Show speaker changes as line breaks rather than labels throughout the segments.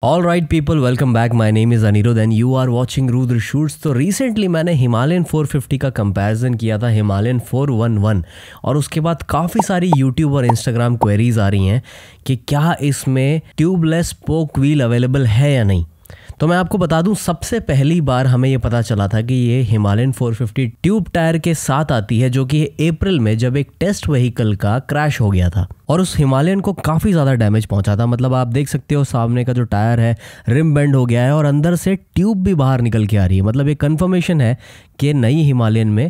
All right people, welcome back. My name is Aniruddh and you are watching Rudra shoots. तो recently मैंने Himalayan 450 का comparison किया था Himalayan 411 और उसके बाद काफ़ी सारी यूट्यूब और इंस्टाग्राम क्वेरीज आ रही हैं कि क्या इसमें ट्यूबलेस स्पोक व्हील अवेलेबल है या नहीं। तो मैं आपको बता दूं, सबसे पहली बार हमें ये पता चला था कि ये हिमालयन 450 ट्यूब टायर के साथ आती है, जो कि अप्रैल में जब एक टेस्ट व्हीकल का क्रैश हो गया था और उस हिमालयन को काफ़ी ज़्यादा डैमेज पहुंचा था। मतलब आप देख सकते हो सामने का जो टायर है रिम बेंड हो गया है और अंदर से ट्यूब भी बाहर निकल के आ रही है। मतलब ये कन्फर्मेशन है कि नई हिमालयन में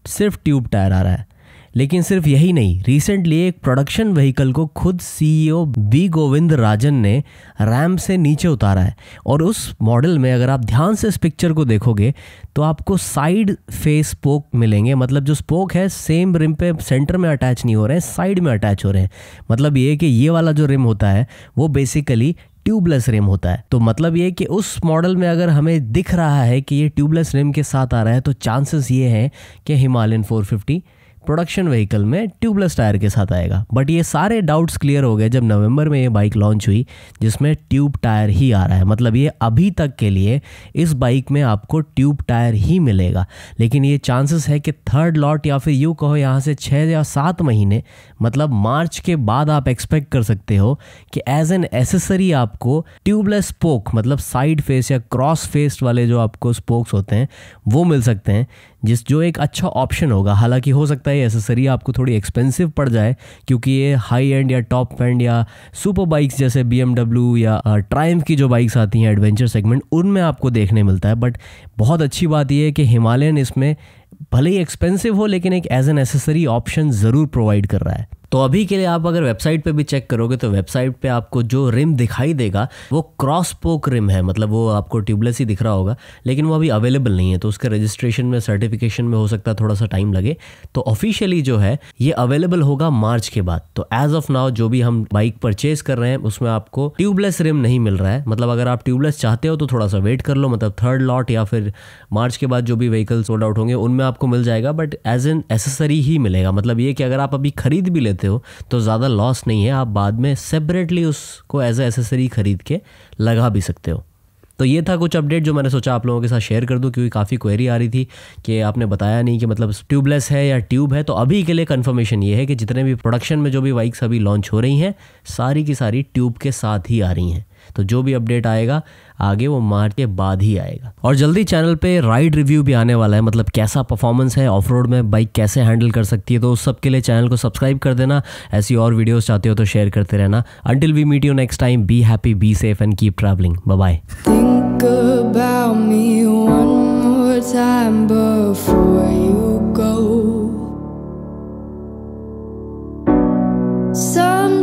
सिर्फ ट्यूब टायर आ रहा है। लेकिन सिर्फ यही नहीं, रिसेंटली एक प्रोडक्शन व्हीकल को खुद सीईओ बी गोविंद राजन ने रैम से नीचे उतारा है और उस मॉडल में अगर आप ध्यान से इस पिक्चर को देखोगे तो आपको साइड फेस स्पोक मिलेंगे। मतलब जो स्पोक है सेम रिम पे सेंटर में अटैच नहीं हो रहे हैं, साइड में अटैच हो रहे हैं। मतलब ये कि ये वाला जो रिम होता है वो बेसिकली ट्यूबलेस रिम होता है। तो मतलब ये कि उस मॉडल में अगर हमें दिख रहा है कि ये ट्यूबलेस रिम के साथ आ रहा है तो चांसेस ये हैं कि हिमालयन 450 प्रोडक्शन व्हीकल में ट्यूबलेस टायर के साथ आएगा। बट ये सारे डाउट्स क्लियर हो गए जब नवंबर में ये बाइक लॉन्च हुई जिसमें ट्यूब टायर ही आ रहा है। मतलब ये अभी तक के लिए इस बाइक में आपको ट्यूब टायर ही मिलेगा। लेकिन ये चांसेस है कि थर्ड लॉट या फिर यूँ कहो यहाँ से 6 या 7 महीने मतलब मार्च के बाद आप एक्सपेक्ट कर सकते हो कि एज एन एसेसरी आपको ट्यूबलेस स्पोक, मतलब साइड फेस या क्रॉस फेस वाले जो आपको स्पोक्स होते हैं वो मिल सकते हैं, जो एक अच्छा ऑप्शन होगा। हालांकि हो सकता है ये एसेसरी आपको थोड़ी एक्सपेंसिव पड़ जाए क्योंकि ये हाई एंड या टॉप एंड या सुपर बाइक्स जैसे BMW या ट्रायम्फ की जो बाइक्स आती हैं एडवेंचर सेगमेंट, उनमें आपको देखने मिलता है। बट बहुत अच्छी बात यह है कि हिमालयन इसमें भले ही एक्सपेंसिव हो लेकिन एक एज एन एसेसरी ऑप्शन ज़रूर प्रोवाइड कर रहा है। तो अभी के लिए आप अगर वेबसाइट पे भी चेक करोगे तो वेबसाइट पे आपको जो रिम दिखाई देगा वो क्रॉस स्पोक रिम है। मतलब वो आपको ट्यूबलेस ही दिख रहा होगा लेकिन वो अभी अवेलेबल नहीं है, तो उसके रजिस्ट्रेशन में, सर्टिफिकेशन में हो सकता है थोड़ा सा टाइम लगे। तो ऑफिशियली जो है ये अवेलेबल होगा मार्च के बाद। तो एज ऑफ नाउ जो भी हम बाइक परचेज कर रहे हैं उसमें आपको ट्यूबलेस रिम नहीं मिल रहा है। मतलब अगर आप ट्यूबलेस चाहते हो तो थोड़ा सा वेट कर लो, मतलब थर्ड लॉट या फिर मार्च के बाद जो भी व्हीकल सोल्ड आउट होंगे उनमें आपको मिल जाएगा, बट एज एन एसेसरी ही मिलेगा। मतलब ये कि अगर आप अभी खरीद भी लेते हो तो ज़्यादा लॉस नहीं है, आप बाद में सेपरेटली उसको एज ए एसेसरी खरीद के लगा भी सकते हो। तो ये था कुछ अपडेट जो मैंने सोचा आप लोगों के साथ शेयर कर दूं क्योंकि काफ़ी क्वेरी आ रही थी कि आपने बताया नहीं कि मतलब ट्यूबलेस है या ट्यूब है। तो अभी के लिए कंफर्मेशन ये है कि जितने भी प्रोडक्शन में जो भी बाइक्स अभी लॉन्च हो रही हैं सारी की सारी ट्यूब के साथ ही आ रही हैं। तो जो भी अपडेट आएगा आगे वो मार्च के बाद ही आएगा। और जल्दी चैनल पे राइड रिव्यू भी आने वाला है, मतलब कैसा परफॉर्मेंस है ऑफ रोड में, बाइक कैसे हैंडल कर सकती है। तो उस सब के लिए चैनल को सब्सक्राइब कर देना। ऐसी और वीडियोस चाहते हो तो शेयर करते रहना। Until we meet you next time, be happy, be safe and keep travelling. Bye bye.
Think about me one more time before you go. Some